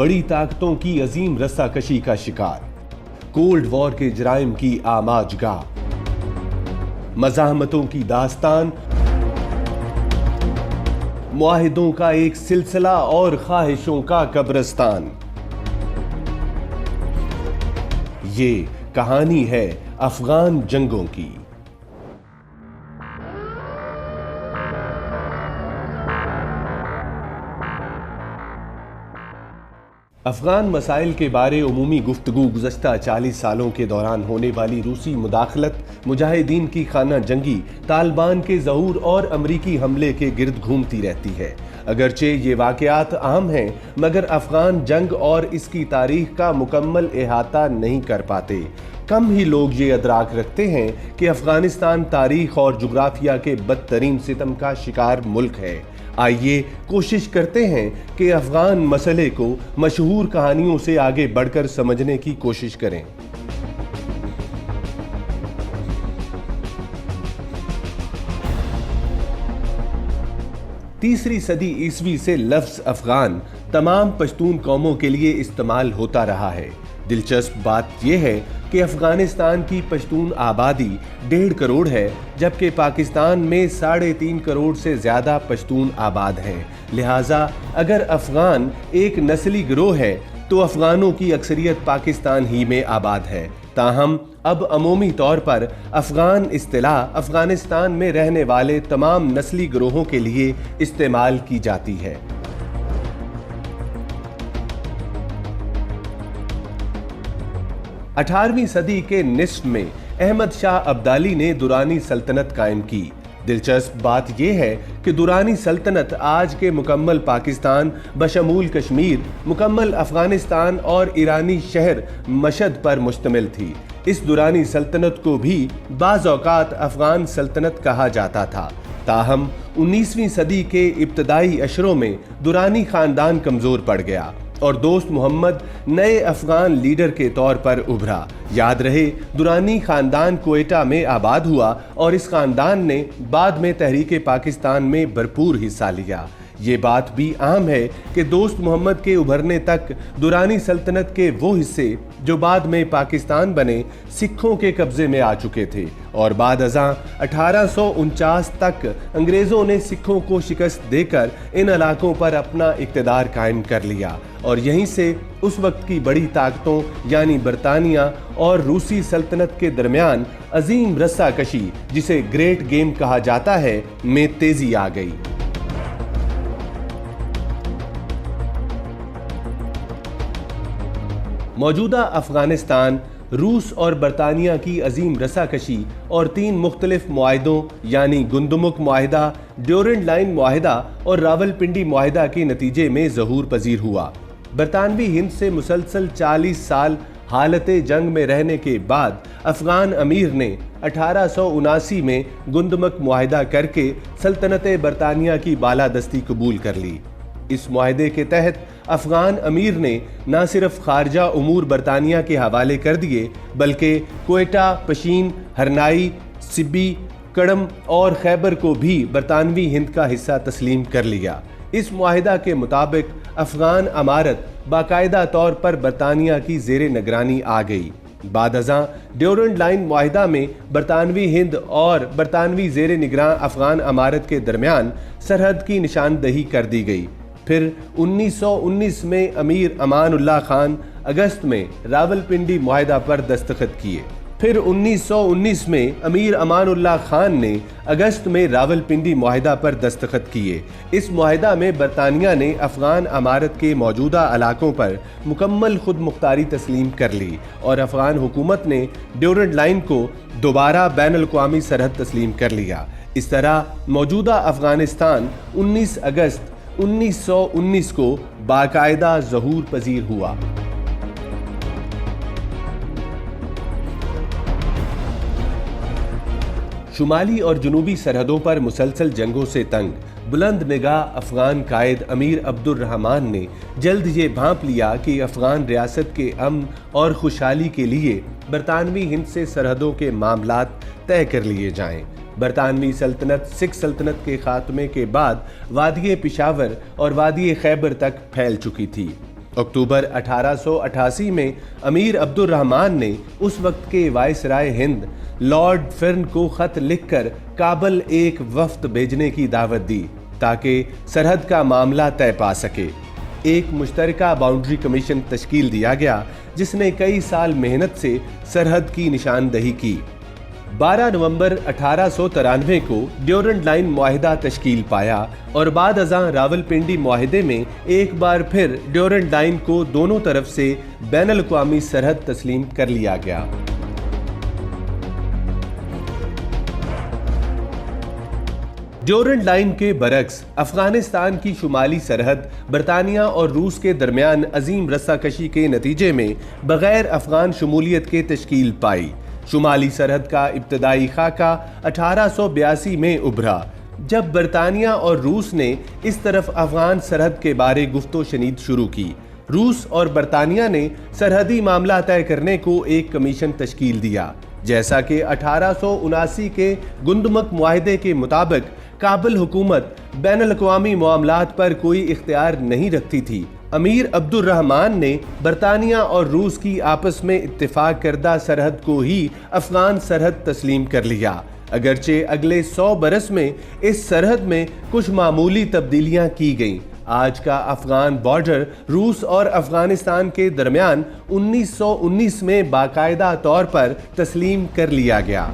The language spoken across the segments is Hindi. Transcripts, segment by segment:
बड़ी ताकतों की अजीम रस्साकशी का शिकार, कोल्ड वॉर के जराइम की आमाजगाह, मज़ाहमतों की दास्तान, मुआहिदों का एक सिलसिला और ख्वाहिशों का कब्रिस्तान। ये कहानी है अफगान जंगों की। अफगान मसाइल के बारे उमूमी गुफ्तगू गुज़श्ता 40 सालों के दौरान होने वाली रूसी मुदाखलत, मुजाहिदीन की खाना जंगी, तालिबान के ज़हूर और अमरीकी हमले के गिर्द घूमती रहती है। अगरचे ये वाक़यात अहम हैं, मगर अफगान जंग और इसकी तारीख का मुकम्मल इहाता नहीं कर पाते। कम ही लोग ये अदराक रखते हैं कि अफगानिस्तान तारीख और जुग्राफिया के बदतरीन सितम का शिकार मुल्क है। आइए कोशिश करते हैं कि अफगान मसले को मशहूर कहानियों से आगे बढ़कर समझने की कोशिश करें। तीसरी सदी ईस्वी से लफ्ज अफगान तमाम पश्तून कौमों के लिए इस्तेमाल होता रहा है। दिलचस्प बात यह है कि अफगानिस्तान की पश्तून आबादी 1.5 करोड़ है, जबकि पाकिस्तान में 3.5 करोड़ से ज़्यादा पश्तून आबाद हैं। लिहाजा अगर अफगान एक नस्ली गिरोह है तो अफगानों की अक्सरियत पाकिस्तान ही में आबाद है। ताहम अब अमूमी तौर पर अफगान इस्तिलाह अफगानिस्तान में रहने वाले तमाम नस्ली गिरोहों के लिए इस्तेमाल की जाती है। 18वीं सदी के निस्फ में अहमद शाह अब्दाली ने दुरानी सल्तनत कायम की। दिलचस्प बात यह है कि दुरानी सल्तनत आज के मुकम्मल पाकिस्तान बशमूल कश्मीर, मुकम्मल अफगानिस्तान और ईरानी शहर मशहद पर मुश्तमिल थी। इस दुरानी सल्तनत को भी बाज़ औक़ात अफगान सल्तनत कहा जाता था। ताहम 19वीं सदी के इब्तदाई अशरों में दुरानी खानदान कमज़ोर पड़ गया और दोस्त मोहम्मद नए अफगान लीडर के तौर पर उभरा। याद रहे, दुरानी खानदान क्वेटा में आबाद हुआ और इस खानदान ने बाद में तहरीक पाकिस्तान में भरपूर हिस्सा लिया। ये बात भी अहम है कि दोस्त मोहम्मद के उभरने तक दुरानी सल्तनत के वो हिस्से जो बाद में पाकिस्तान बने सिखों के कब्जे में आ चुके थे और बाद अज़ां 1849 तक अंग्रेज़ों ने सिखों को शिकस्त देकर इन इलाकों पर अपना इक़्तिदार कायम कर लिया और यहीं से उस वक्त की बड़ी ताकतों यानी बरतानिया और रूसी सल्तनत के दरमियान अजीम रस्साकशी, जिसे ग्रेट गेम कहा जाता है, में तेजी आ गई। मौजूदा अफगानिस्तान रूस और बरतानिया की अजीम रस्साकशी और 3 मुख्तलिफ मुआहिदों यानी गुंदुमुक मुआहिदा, ड्यूरेंट लाइन मुआहिदा और रावलपिंडी मुआहिदा के नतीजे में ज़हूर पजीर हुआ। बरतानवी हिंद से मुसलसल 40 साल हालत जंग में रहने के बाद अफगान अमीर ने 1879 में गुंदुमुक मुआहिदा करके सल्तनत बरतानिया की बालादस्ती कबूल कर ली। इस मुआहिदे के तहत अफगान अमीर ने न सिर्फ खारजा उमूर बरतानिया के हवाले कर दिए, बल्कि क्वेटा, पशीन, हरनाई, सिब्बी, कड़म और खैबर को भी बरतानवी हिंद का हिस्सा तस्लीम कर लिया। इस मुआहिदा के मुताबिक अफगान अमारत बाकायदा तौर पर बरतानिया की ज़ेरे निगरानी आ गई। बाद अज़ां ड्यूरेंट लाइन मुआहिदा में बरतानवी हिंद और बरतानवी ज़ेरे निगरान अफगान अमारत के दरमियान सरहद की निशानदही कर दी गई। फिर 1919 में अमीर अमानुल्लाह खान अगस्त में रावलपिंडी मुआहिदा पर दस्तखत किए। फिर 1919 में अमीर अमानुल्लाह खान ने अगस्त में रावलपिंडी मुआहिदा पर दस्तखत किए। इस मुआहिदा में बरतानिया ने अफगान अमारत के मौजूदा इलाकों पर मुकम्मल खुद मुख्तारी तस्लीम कर ली और अफगान हुकूमत ने ड्यूरेंट लाइन को दोबारा बैनुल अक़वामी सरहद तस्लीम कर लिया। इस तरह मौजूदा अफगानिस्तान 19 अगस्त 1919 को बाकायदा ज़हूर पजीर हुआ। शुमाली और जुनूबी सरहदों पर मुसलसल जंगों से तंग बुलंद निगाह अफगान कायद अमीर अब्दुर रहमान ने जल्द ये भांप लिया कि अफगान रियासत के अमन और खुशहाली के लिए बरतानवी हिंद से सरहदों के मामलात तय कर लिए जाएं। बरतानवी सल्तनत सिख सल्तनत के खात्मे के बाद वादिये पिशावर और वादिये खैबर तक फैल चुकी थी। अक्टूबर 1888 में अमीर अब्दुर्रहमान ने उस वक्त के वायसराय हिंद लॉर्ड फिर्न को खत लिखकर काबुल एक वफ्द भेजने की दावत दी ताकि सरहद का मामला तय पा सके। एक मुश्तरका बाउंड्री कमीशन तश्कील दिया गया जिसने कई साल मेहनत से सरहद की निशानदही की। 12 नवंबर 1893 को ड्यूरेंट लाइन मुआहिदा तश्कील पाया और बाद अज़ां रावलपिंडी मुआहिदे में एक बार फिर ड्यूरेंट लाइन को दोनों तरफ से बैनुल-अक़वामी सरहद तस्लीम कर लिया गया। ड्यूरेंट लाइन के बरक्स अफगानिस्तान की शुमाली सरहद बरतानिया और रूस के दरमियान अजीम रस्साकशी के नतीजे में बगैर अफगान शमूलियत के तश्कील पाई। शुमाली सरहद का इब्तदाई खाका 1882 में उभरा जब बरतानिया और रूस ने इस तरफ अफगान सरहद के बारे गुफ्तो शनीद शुरू की। रूस और बरतानिया ने सरहदी मामला तय करने को एक कमीशन तश्कील दिया। जैसा कि 1879 के गुंदमक मुआहिदे के मुताबिक काबुल हुकूमत बैनुल-अक़वामी मामलात पर कोई इख्तियार नहीं रखती थी। अमीर अब्दुर्रहमान ने बरतानिया और रूस की आपस में इत्तेफाक करदा सरहद को ही अफगान सरहद तस्लीम कर लिया। अगरचे अगले 100 बरस में इस सरहद में कुछ मामूली तब्दीलियां की गईं। आज का अफगान बॉर्डर रूस और अफगानिस्तान के दरमियान 1919 में बाकायदा तौर पर तस्लीम कर लिया गया।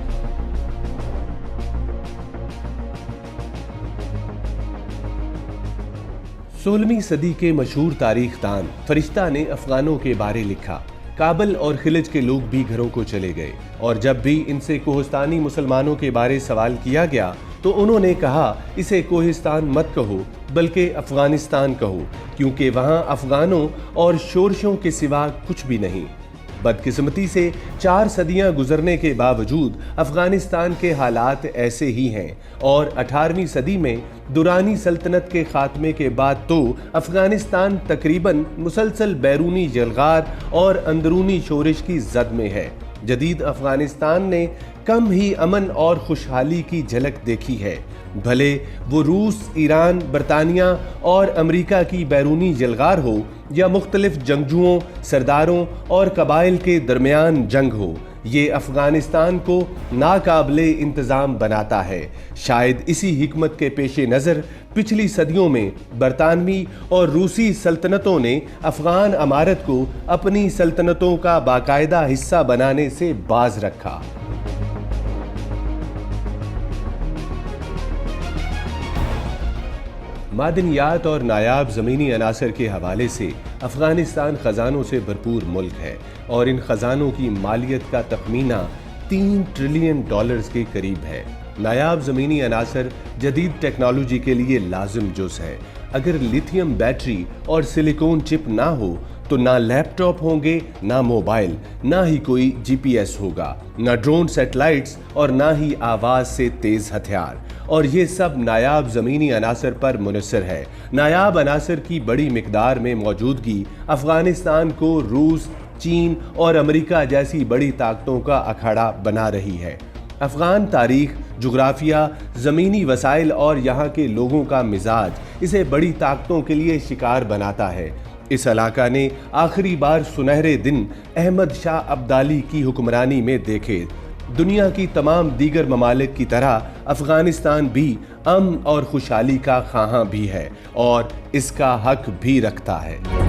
सोलहवीं सदी के मशहूर तारीखदान फरिश्ता ने अफगानों के बारे लिखा। काबुल और खिलज के लोग भी घरों को चले गए और जब भी इनसे कोहिस्तानी मुसलमानों के बारे सवाल किया गया तो उन्होंने कहा इसे कोहिस्तान मत कहो बल्कि अफगानिस्तान कहो, क्योंकि वहाँ अफगानों और शोरशों के सिवा कुछ भी नहीं। बदकिस्मती से 4 सदियां गुजरने के बावजूद अफगानिस्तान के हालात ऐसे ही हैं और 18वीं सदी में दुरानी सल्तनत के खात्मे के बाद तो अफगानिस्तान तकरीबन मुसलसल बैरूनी जलगार और अंदरूनी शोरिश की जद में है। जदीद अफगानिस्तान ने कम ही अमन और खुशहाली की झलक देखी है, भले वो रूस, ईरान, बरतानिया और अमेरिका की बैरूनी जलगार हो या मुख्तलिफ जंगजुओं, सरदारों और कबाइल के दरमियान जंग हो। ये अफगानिस्तान को नाकाबिले इंतज़ाम बनाता है। शायद इसी हिकमत के पेश नज़र पिछली सदियों में बरतानवी और रूसी सल्तनतों ने अफगान अमारत को अपनी सल्तनतों का बाकायदा हिस्सा बनाने से बाज रखा। मादनियात और नायाब ज़मीनी अनासर के हवाले से अफगानिस्तान ख़जानों से भरपूर मुल्क है और इन ख़जानों की मालियत का तखमीना $3 ट्रिलियन के करीब है। नायाब ज़मीनी अनासर जदीद टेक्नोलॉजी के लिए लाजिम जुज़ है। अगर लिथियम बैटरी और सिलिकॉन चिप ना हो तो ना लैपटॉप होंगे, ना मोबाइल, ना ही कोई GPS होगा, ना ड्रोन सैटेलाइट्स और ना ही आवाज़ से तेज़ हथियार। और ये सब नायाब ज़मीनी अनासर पर मुनसर है। नायाब अनासर की बड़ी मिकदार में मौजूदगी अफगानिस्तान को रूस, चीन और अमेरिका जैसी बड़ी ताकतों का अखाड़ा बना रही है। अफगान तारीख, जुग्राफिया, ज़मीनी वसाइल और यहाँ के लोगों का मिजाज इसे बड़ी ताकतों के लिए शिकार बनाता है। इस इलाका ने आखिरी बार सुनहरे दिन अहमद शाह अब्दाली की हुक्मरानी में देखे। दुनिया की तमाम दीगर ममालिक की तरह अफगानिस्तान भी अमन और खुशहाली का ख्वाहां भी है और इसका हक भी रखता है।